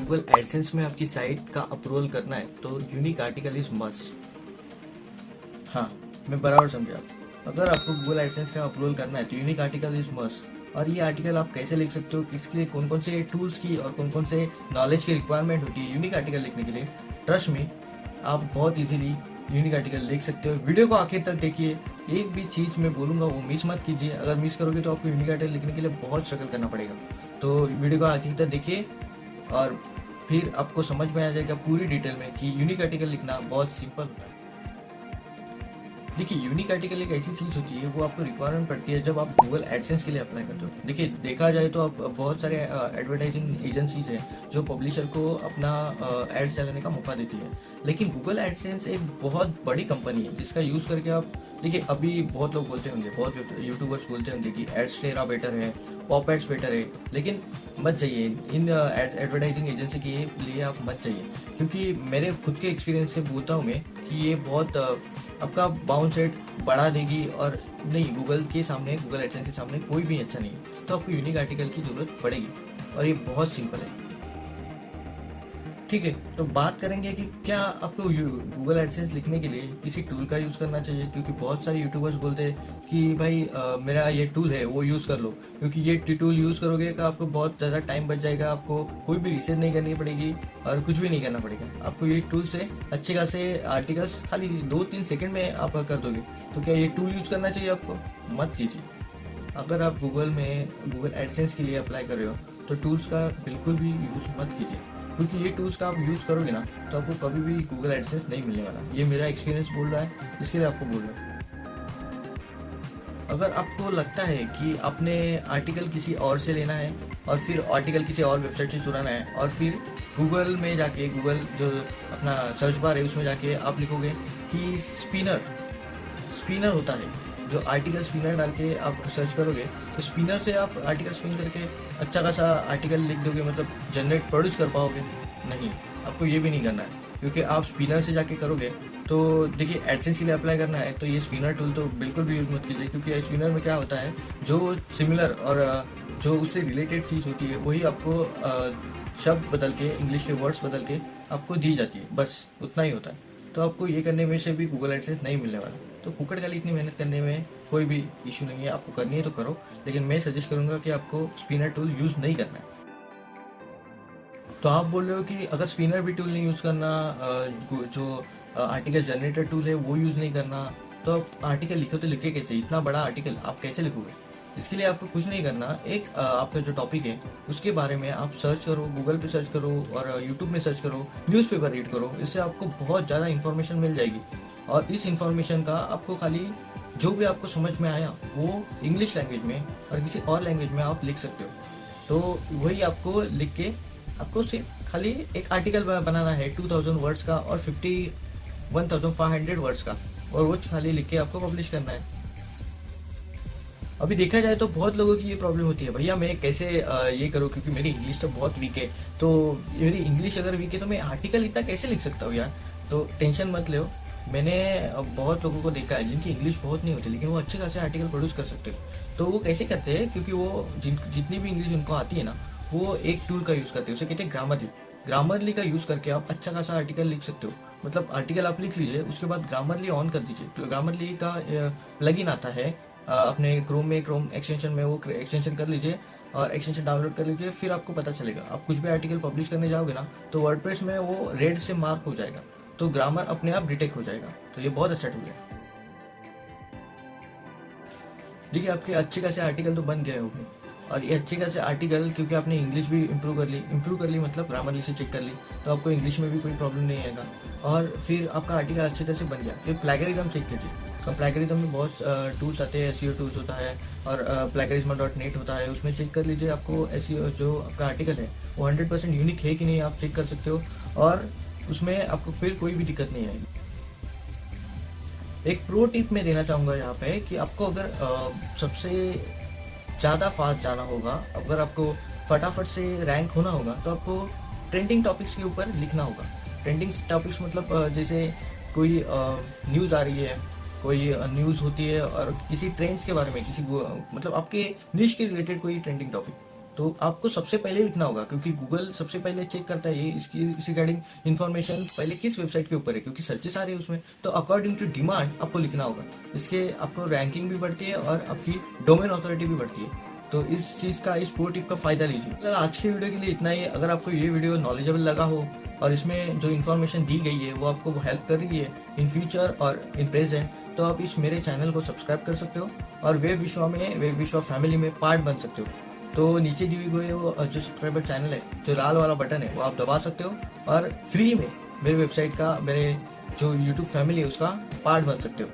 Google AdSense में आपकी site का अप्रूवल करना है तो यूनिक आर्टिकल इज मस्ट। हाँ, मैं बराबर समझा। अगर आपको गूगल एडसेंस का अप्रूवल करना है तो यूनिक आर्टिकल इज मस्ट। और ये आर्टिकल आप कैसे लिख सकते हो, किसके लिए, कौन कौन से टूल्स की और कौन कौन से नॉलेज की रिक्वायरमेंट होती है यूनिक आर्टिकल लिखने के लिए, ट्रस्ट में आप बहुत इजीली यूनिक आर्टिकल लिख सकते हो। वीडियो को आखिर तक देखिए, एक भी चीज मैं बोलूंगा वो मिस मत कीजिए। अगर मिस करोगे तो आपको यूनिक आर्टिकल लिखने के लिए बहुत स्ट्रगल करना पड़ेगा। तो वीडियो को आखिर तक देखिए और फिर आपको समझ में आ जाएगा पूरी डिटेल में कि यूनिक आर्टिकल लिखना बहुत सिंपल होता है। देखिए, यूनिक आर्टिकल एक ऐसी चीज होती है, वो आपको रिक्वायरमेंट पड़ती है जब आप गूगल एडसेंस के लिए अप्लाई करते हो। देखिए, देखा जाए तो आप बहुत सारे एडवर्टाइजिंग एजेंसीज हैं जो पब्लिशर को अपना एड चलाने का मौका देती है, लेकिन गूगल एडसेंस एक बहुत बड़ी कंपनी है जिसका यूज करके आप, देखिए अभी बहुत लोग बोलते होंगे, बहुत यूट्यूबर्स बोलते होंगे कि एड्सटेरा बेटर है, पॉप एड्स बेटर है, लेकिन मत जाइए इन एडवर्टाइजिंग एजेंसी के लिए, आप मत जाइए। क्योंकि मेरे खुद के एक्सपीरियंस से बोलता हूँ मैं कि ये बहुत आपका बाउंस रेट बढ़ा देगी। और नहीं, गूगल के सामने, गूगल एडसेंस के सामने कोई भी अच्छा नहीं है, तो आपको यूनिक आर्टिकल की जरूरत पड़ेगी और ये बहुत सिंपल है। ठीक है, तो बात करेंगे कि क्या आपको गूगल एडसेंस लिखने के लिए किसी टूल का यूज करना चाहिए। क्योंकि बहुत सारे यूट्यूबर्स बोलते हैं कि भाई मेरा ये टूल है वो यूज कर लो, क्योंकि ये टूल यूज करोगे तो आपको बहुत ज्यादा टाइम बच जाएगा, आपको कोई भी रिसर्च नहीं करनी पड़ेगी और कुछ भी नहीं करना पड़ेगा। आपको ये टूल से अच्छे खासे आर्टिकल्स खाली 2-3 सेकंड में आप कर दोगे। तो क्या ये टूल यूज करना चाहिए आपको? मत कीजिए। अगर आप गूगल एडसेंस के लिए अप्लाई कर रहे हो तो टूल्स का बिल्कुल भी यूज मत कीजिए, क्योंकि ये टूल्स का आप यूज करोगे ना तो आपको कभी भी गूगल एडसेंस नहीं मिलने वाला। ये मेरा एक्सपीरियंस बोल रहा है, इसके लिए आपको बोल रहा हूँ। अगर आपको लगता है कि आपने आर्टिकल किसी और से लेना है और फिर आर्टिकल किसी और वेबसाइट से चुराना है और फिर गूगल में जाके, गूगल जो अपना सर्च बार है उसमें जाके आप लिखोगे कि स्पिनर होता है, जो आर्टिकल स्पिनर डाल के आप सर्च करोगे तो स्पिनर से आप आर्टिकल स्पिन करके अच्छा खासा आर्टिकल लिख दोगे, मतलब जनरेट प्रोड्यूस कर पाओगे। नहीं, आपको ये भी नहीं करना है, क्योंकि आप स्पिनर से जाके करोगे तो देखिए एडसेंस के लिए अप्लाई करना है तो ये स्पिनर टूल तो बिल्कुल भी यूज मत कीजिए। क्योंकि स्पिनर में क्या होता है, जो सिमिलर और जो उससे रिलेटेड चीज होती है वही आपको शब्द बदल के, इंग्लिश के वर्ड्स बदल के आपको दी जाती है, बस उतना ही होता है। तो आपको ये करने में से भी गूगल एडसेंस नहीं मिलने वाला। तो कुकड़ का इतनी मेहनत करने में कोई भी इशू नहीं है, आपको करनी है तो करो, लेकिन मैं सजेस्ट करूंगा कि आपको स्पिनर टूल यूज नहीं करना है। तो आप बोल रहे हो कि अगर स्पिनर भी टूल नहीं यूज करना, जो आर्टिकल जनरेटर टूल है वो यूज नहीं करना, तो आप आर्टिकल लिखो तो लिखे कैसे? इतना बड़ा आर्टिकल आप कैसे लिखोगे? इसके लिए आपको कुछ नहीं करना, एक आपका जो टॉपिक है उसके बारे में आप सर्च करो, गूगल पे सर्च करो और यूट्यूब में सर्च करो, न्यूज़पेपर रीड करो। इससे आपको बहुत ज्यादा इन्फॉर्मेशन मिल जाएगी और इस इन्फॉर्मेशन का आपको खाली जो भी आपको समझ में आया वो इंग्लिश लैंग्वेज में और किसी और लैंग्वेज में आप लिख सकते हो। तो वही आपको लिख के आपको सिर्फ खाली एक आर्टिकल बनाना है 2000 वर्ड्स का और 51,500 वर्ड्स का, और वो खाली लिख के आपको पब्लिश करना है। अभी देखा जाए तो बहुत लोगों की ये प्रॉब्लम होती है, भैया मैं कैसे ये करूँ, क्योंकि मेरी इंग्लिश तो बहुत वीक है, तो मेरी इंग्लिश अगर वीक है तो मैं आर्टिकल इतना कैसे लिख सकता हूँ यार। तो टेंशन मत लो, मैंने बहुत लोगों को देखा है जिनकी इंग्लिश बहुत नहीं होती लेकिन वो अच्छे खासे आर्टिकल प्रोड्यूस कर सकते हैं। तो वो कैसे करते हैं, क्योंकि वो जितनी भी इंग्लिश उनको आती है ना, वो एक टूल का यूज करते हैं, उसे कहते हैं ग्रामरली। ग्रामरली का यूज करके आप अच्छा खासा आर्टिकल लिख सकते हो। मतलब आर्टिकल आप लिख लीजिए, उसके बाद ग्रामरली ऑन कर दीजिए। तो ग्रामरली का प्लगइन आता है अपने क्रोम एक्सटेंशन में, वो एक्सटेंशन कर लीजिए और एक्सटेंशन डाउनलोड कर लीजिए। फिर आपको पता चलेगा, आप कुछ भी आर्टिकल पब्लिश करने जाओगे ना तो वर्डप्रेस में वो रेड से मार्क हो जाएगा, तो ग्रामर अपने आप डिटेक्ट हो जाएगा। तो ये बहुत अच्छा टूल है। देखिए, आपके अच्छे खासे आर्टिकल तो बन गए होंगे, और ये अच्छे खासे आर्टिकल क्योंकि आपने इंग्लिश भी इम्प्रूव कर ली मतलब ग्रामरली से चेक कर ली, तो आपको इंग्लिश में भी कोई प्रॉब्लम नहीं आएगा। और फिर आपका आर्टिकल अच्छी तरह से बन गया। फिर प्लैगरिज्म चेक कीजिए। तो प्लैगरिज्म में बहुत टूल्स आते हैं, SEO टूल्स होता है और plagiarism.net होता है, उसमें चेक कर लीजिए आपको SEO जो आपका आर्टिकल है वो 100% यूनिक है कि नहीं, आप चेक कर सकते हो और उसमें आपको फिर कोई भी दिक्कत नहीं आएगी। एक प्रो टिप मैं देना चाहूंगा यहाँ पे कि आपको अगर सबसे ज्यादा फास्ट जाना होगा, अगर आपको फटाफट से रैंक होना होगा, तो आपको ट्रेंडिंग टॉपिक्स के ऊपर लिखना होगा। ट्रेंडिंग टॉपिक्स मतलब जैसे कोई न्यूज आ रही है कोई न्यूज़ होती है और किसी ट्रेंड्स के बारे में, मतलब आपके निश के रिलेटेड कोई ट्रेंडिंग टॉपिक, तो आपको सबसे पहले लिखना होगा, क्योंकि गूगल सबसे पहले चेक करता है ये इस रिगार्डिंग इन्फॉर्मेशन पहले किस वेबसाइट के ऊपर है, क्योंकि सर्चेस आ रही है उसमें, तो अकॉर्डिंग टू डिमांड आपको लिखना होगा। इसके आपको रैंकिंग भी बढ़ती है और आपकी डोमेन अथॉरिटी भी बढ़ती है। तो इस चीज का, इस प्रो टिप का फायदा लीजिए। अगर आज की वीडियो के लिए इतना ही। अगर आपको ये वीडियो नॉलेजेबल लगा हो और इसमें जो इन्फॉर्मेशन दी गई है वो आपको हेल्प कर रही है इन फ्यूचर और इन प्रेजेंट, तो आप इस मेरे चैनल को सब्सक्राइब कर सकते हो और वेब विश्वा फैमिली में पार्ट बन सकते हो। तो नीचे दी हुई वो जो सब्सक्राइबर चैनल है, जो लाल वाला बटन है, वो आप दबा सकते हो और फ्री में मेरे वेबसाइट का, मेरे जो यूट्यूब फैमिली है उसका पार्ट बन सकते हो।